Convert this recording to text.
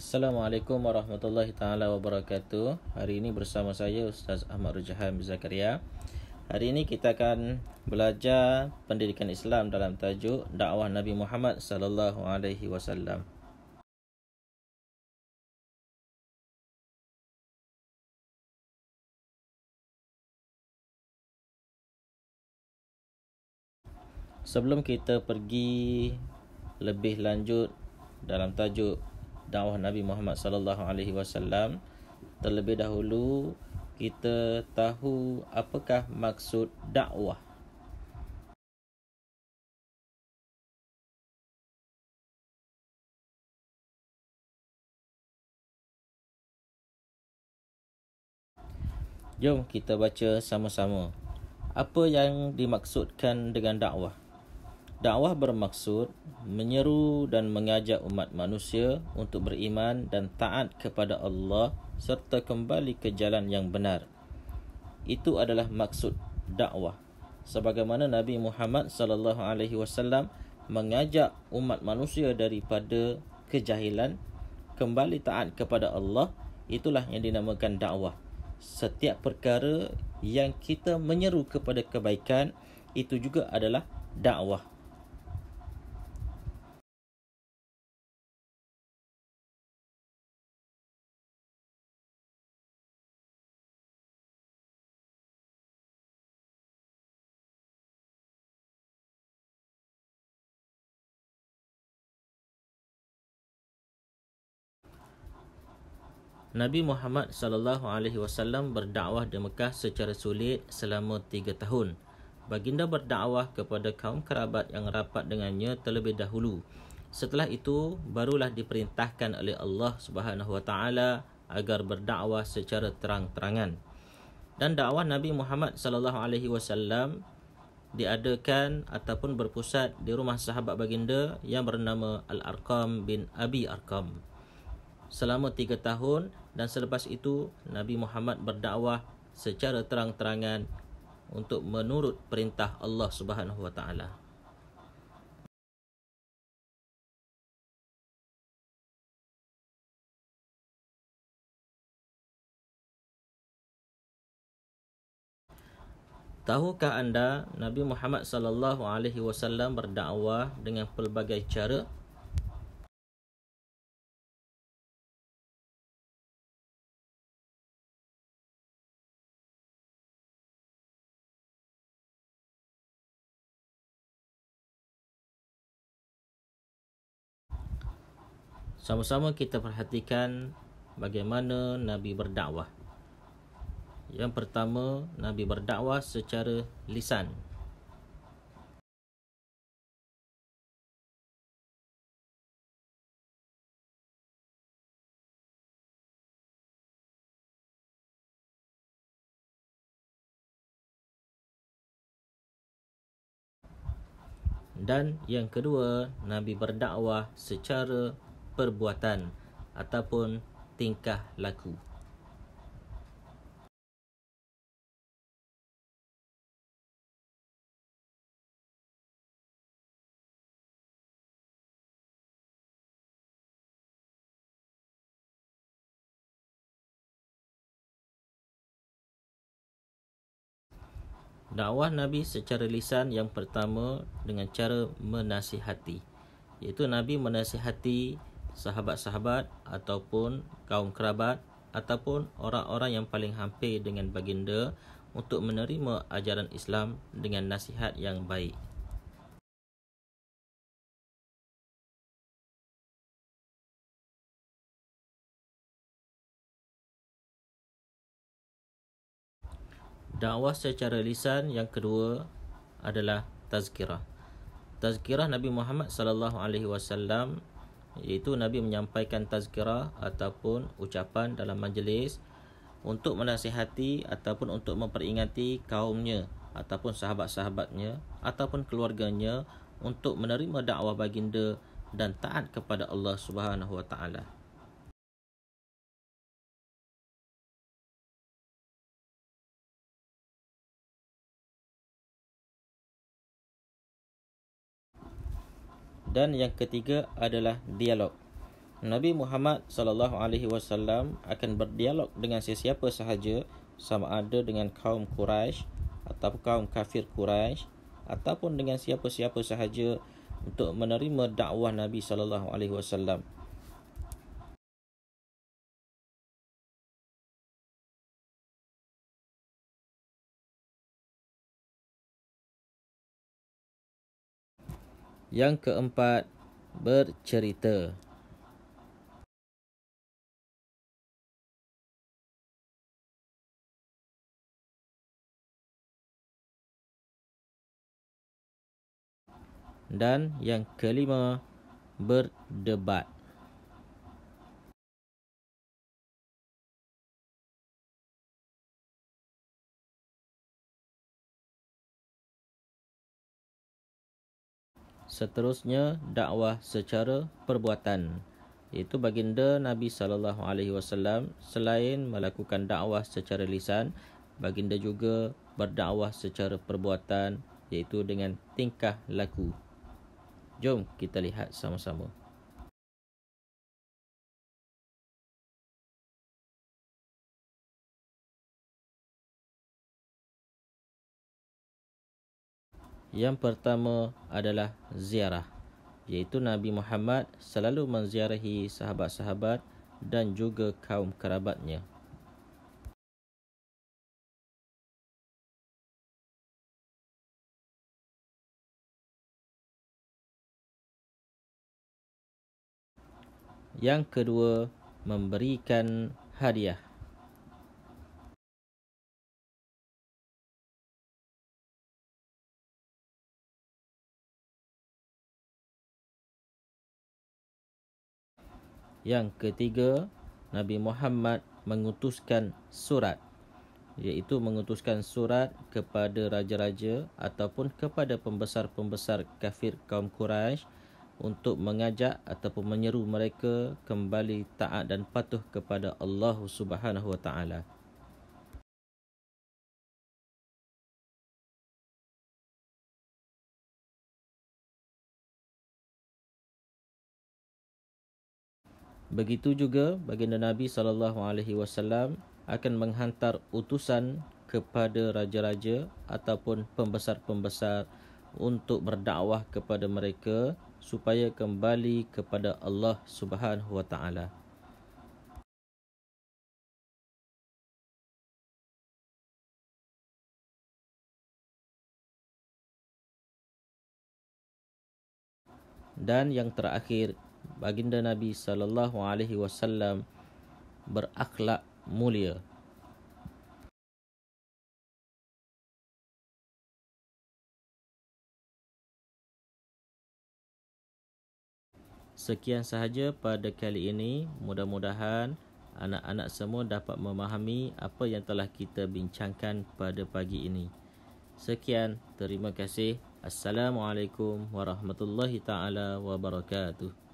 Assalamualaikum warahmatullahi taala wabarakatuh. Hari ini bersama saya Ustaz Ahmad Rujahan Zakaria. Hari ini kita akan belajar pendidikan Islam dalam tajuk dakwah Nabi Muhammad sallallahu alaihi wasallam. Sebelum kita pergi lebih lanjut dalam tajuk dakwah Nabi Muhammad sallallahu alaihi wasallam, terlebih dahulu kita tahu apakah maksud dakwah. Jom kita baca sama-sama. Apa yang dimaksudkan dengan dakwah? Dakwah bermaksud menyeru dan mengajak umat manusia untuk beriman dan taat kepada Allah serta kembali ke jalan yang benar. Itu adalah maksud dakwah. Sebagaimana Nabi Muhammad sallallahu alaihi wasallam mengajak umat manusia daripada kejahilan kembali taat kepada Allah, itulah yang dinamakan dakwah. Setiap perkara yang kita menyeru kepada kebaikan, itu juga adalah dakwah. Nabi Muhammad sallallahu alaihi wasallam berdakwah di Mekah secara sulit selama 3 tahun. Baginda berdakwah kepada kaum kerabat yang rapat dengannya terlebih dahulu. Setelah itu barulah diperintahkan oleh Allah Subhanahu wa taala agar berdakwah secara terang-terangan. Dan dakwah Nabi Muhammad sallallahu alaihi wasallam diadakan ataupun berpusat di rumah sahabat baginda yang bernama Al-Arqam bin Abi Arqam selama 3 tahun, dan selepas itu Nabi Muhammad berdakwah secara terang-terangan untuk menurut perintah Allah Subhanahu wa taala. Tahukah anda Nabi Muhammad sallallahu alaihi wasallam berdakwah dengan pelbagai cara? Sama-sama kita perhatikan bagaimana Nabi berdakwah. Yang pertama, Nabi berdakwah secara lisan. Dan yang kedua, Nabi berdakwah secara perbuatan ataupun tingkah laku. Dakwah Nabi secara lisan yang pertama dengan cara menasihati, iaitu Nabi menasihati sahabat-sahabat ataupun kaum kerabat ataupun orang-orang yang paling hampir dengan baginda untuk menerima ajaran Islam dengan nasihat yang baik. Dakwah secara lisan yang kedua adalah tazkirah. Tazkirah Nabi Muhammad sallallahu alaihi wasallam, iaitu Nabi menyampaikan tazkirah ataupun ucapan dalam majlis untuk menasihati ataupun untuk memperingati kaumnya ataupun sahabat-sahabatnya ataupun keluarganya untuk menerima dakwah baginda dan taat kepada Allah Subhanahu wa taala. Dan yang ketiga adalah dialog. Nabi Muhammad sallallahu alaihi wasallam akan berdialog dengan sesiapa sahaja, sama ada dengan kaum Quraisy atau kaum kafir Quraisy ataupun dengan siapa-siapa sahaja untuk menerima dakwah Nabi sallallahu alaihi wasallam. Yang keempat, bercerita. Dan yang kelima, berdebat. Seterusnya, dakwah secara perbuatan, iaitu baginda Nabi sallallahu alaihi wasallam selain melakukan dakwah secara lisan, baginda juga berdakwah secara perbuatan, iaitu dengan tingkah laku. Jom kita lihat sama-sama. Yang pertama adalah ziarah, iaitu Nabi Muhammad selalu menziarahi sahabat-sahabat dan juga kaum kerabatnya. Yang kedua, memberikan hadiah. Yang ketiga, Nabi Muhammad mengutuskan surat, iaitu mengutuskan surat kepada raja-raja ataupun kepada pembesar-pembesar kafir kaum Quraisy untuk mengajak ataupun menyeru mereka kembali taat dan patuh kepada Allah Subhanahu wa taala. Begitu juga baginda Nabi sallallahu alaihi wasallam akan menghantar utusan kepada raja-raja ataupun pembesar-pembesar untuk berdakwah kepada mereka supaya kembali kepada Allah Subhanahu wa taala. Dan yang terakhir, baginda Nabi sallallahu alaihi wasallam berakhlak mulia. Sekian sahaja pada kali ini. Mudah-mudahan anak-anak semua dapat memahami apa yang telah kita bincangkan pada pagi ini. Sekian, terima kasih. Assalamualaikum warahmatullahi taala wabarakatuh.